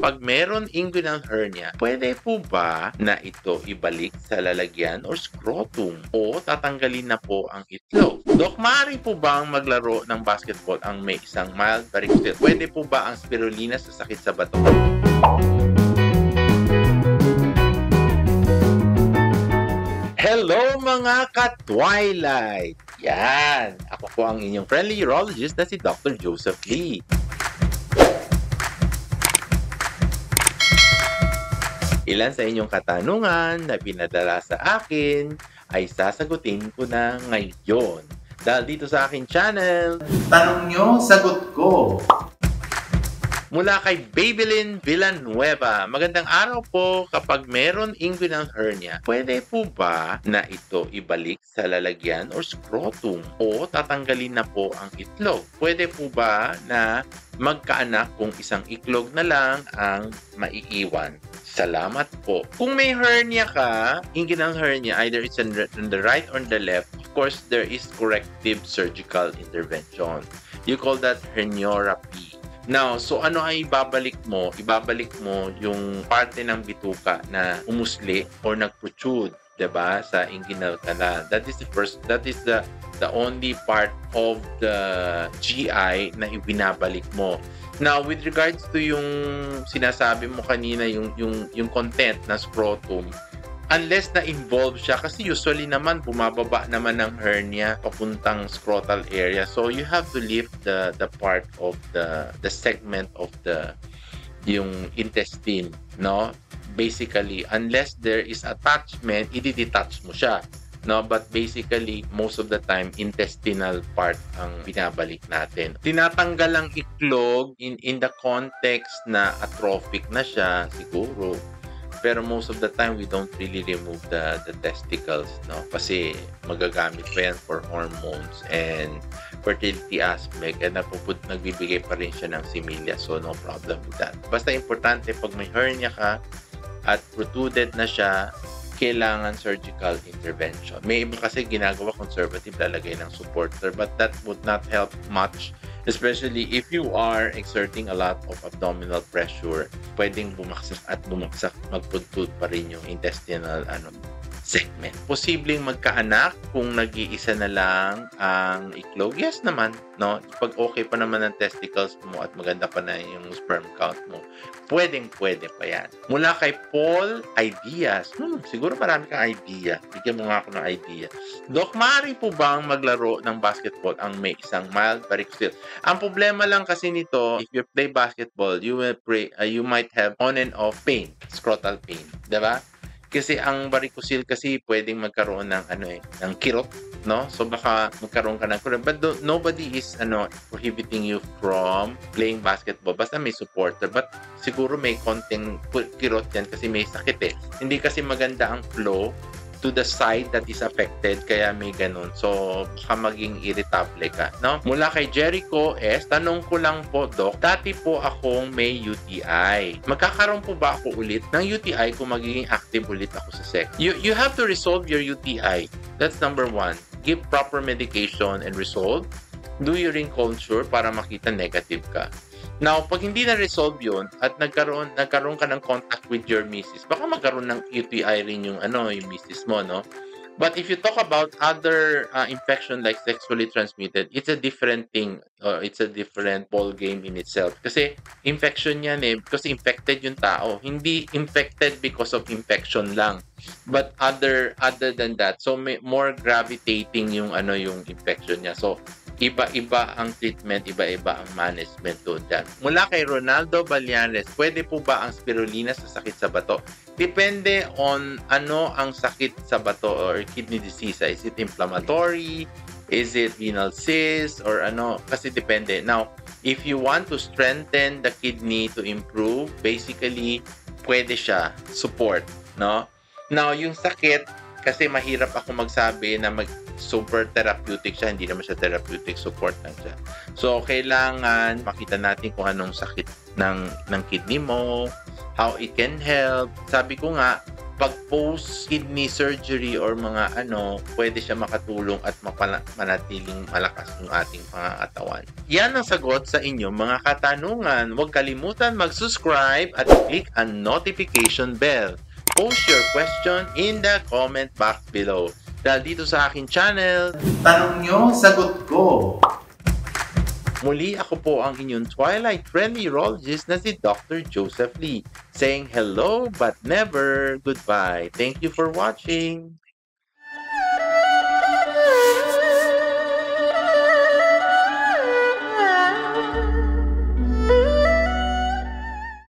Kapag meron inguinal hernia, pwede po ba na ito ibalik sa lalagyan or scrotum o tatanggalin na po ang itlog? Dok, maaari po bang maglaro ng basketball ang may isang mild varicocele? Pwede po ba ang spirulina sa sakit sa bato? Hello mga ka-Twilight! Yan! Ako po ang inyong friendly urologist na si Dr. Joseph Lee. Ilan sa inyong katanungan na pinadala sa akin ay sasagutin ko na ngayon. Dahil dito sa aking channel, Tanong Nyo, Sagot Ko! Mula kay Babylin Villanueva. Magandang araw po. Kapag meron inguinal hernia, pwede po ba na ito ibalik sa lalagyan or scrotum o tatanggalin na po ang itlog? Pwede po ba na magkaanak kung isang itlog na lang ang maiiwan? Salamat po. Kung may hernia ka, inguinal hernia, either it's on the right or on the left, of course, there is corrective surgical intervention. You call that herniorrhapy. Now, so ano ay ibabalik mo? Ibabalik mo yung parte ng bituka na umusli or nag-protrude, 'di ba, sa inguinal canal. That is the only part of the GI na ibinabalik mo. Now, with regards to yung sinasabi mo kanina, yung content na scrotum, unless na involved siya, kasi usually naman bumababa naman ng hernia papuntang scrotal area, so you have to lift the part of the segment of yung intestine, no? Basically, unless there is attachment, i-detach mo siya, no? But basically, most of the time, intestinal part ang binabalik natin. Tinatanggal ang itlog in the context na atrophic na siya, siguro. Pero most of the time, we don't really remove the testicles, no? Kasi magagamit pa yan for hormones and fertility aspect, and nagbibigay pa rin siya ng similia, so no problem with that. Basta importante, pag may hernia ka at protruded na siya, kailangan surgical intervention. May iba kasi ginagawa conservative, lalagay ng supporter, but that would not help much, especially if you are exerting a lot of abdominal pressure. Pwedeng bumaksak, magprotrude pa rin yung intestinal segment. Posibleng magkaanak kung nag-iisa na lang ang itlog. Yes naman, no? Pag okay pa naman ang testicles mo at maganda pa na yung sperm count mo, pwede pa yan. Mula kay Paul Ideas. Siguro marami kang idea. Bigyan mo nga ako ng idea. Dok, maaari po bang maglaro ng basketball ang may isang mild varicocele? Ang problema lang kasi nito, if you play basketball, you might have on and off pain, scrotal pain, diba? Kasi ang varicocele kasi pwedeng magkaroon ng ng kirot, no? So baka magkaroon ka ng kirot. But nobody is prohibiting you from playing basketball. Basta may supporter. But siguro may konting kirot yan kasi may sakit eh. Hindi kasi maganda ang flow to the side that is affected, kaya may ganun. So, baka maging irritable ka, no? Mula kay Jericho S, tanong ko lang po, Doc, dati po akong may UTI. Magkakaroon po ba ako ulit ng UTI kung magiging active ulit ako sa sex? You have to resolve your UTI. That's number one. Give proper medication and resolve. Do urine culture para makita negative ka. Now, pag hindi na-resolve yun at nagkaroon ka ng contact with your missus, baka magkaroon ng UTI rin yung missus mo, no? But if you talk about other infection like sexually transmitted, it's a different thing. It's a different ball game in itself. Kasi infection yan because infected yung tao. Hindi infected because of infection lang. But other than that, so may more gravitating yung yung infection niya. So iba-iba ang treatment, iba-iba ang management doon dyan. Mula kay Ronaldo Balyanes, pwede po ba ang spirulina sa sakit sa bato? Depende on ano ang sakit sa bato or kidney disease. Is it inflammatory? Is it renal cyst? Or kasi depende. Now, if you want to strengthen the kidney to improve, basically, pwede siya support, no? Now, yung sakit, kasi mahirap ako magsabi na super therapeutic siya, hindi naman siya therapeutic, support lang siya. So, kailangan makita natin kung anong sakit ng kidney mo, how it can help. Sabi ko nga, pag post kidney surgery or mga pwede siya makatulong at manatiling malakas yung ating pangangatawan. Yan ang sagot sa inyong mga katanungan. Huwag kalimutan mag-subscribe at click ang notification bell. Post your question in the comment box below. Dahil dito sa aking channel, tanong nyo, sagot ko. Muli ako po ang inyong Twilight-friendly urologist na si Dr. Joseph Lee, saying hello but never goodbye. Thank you for watching.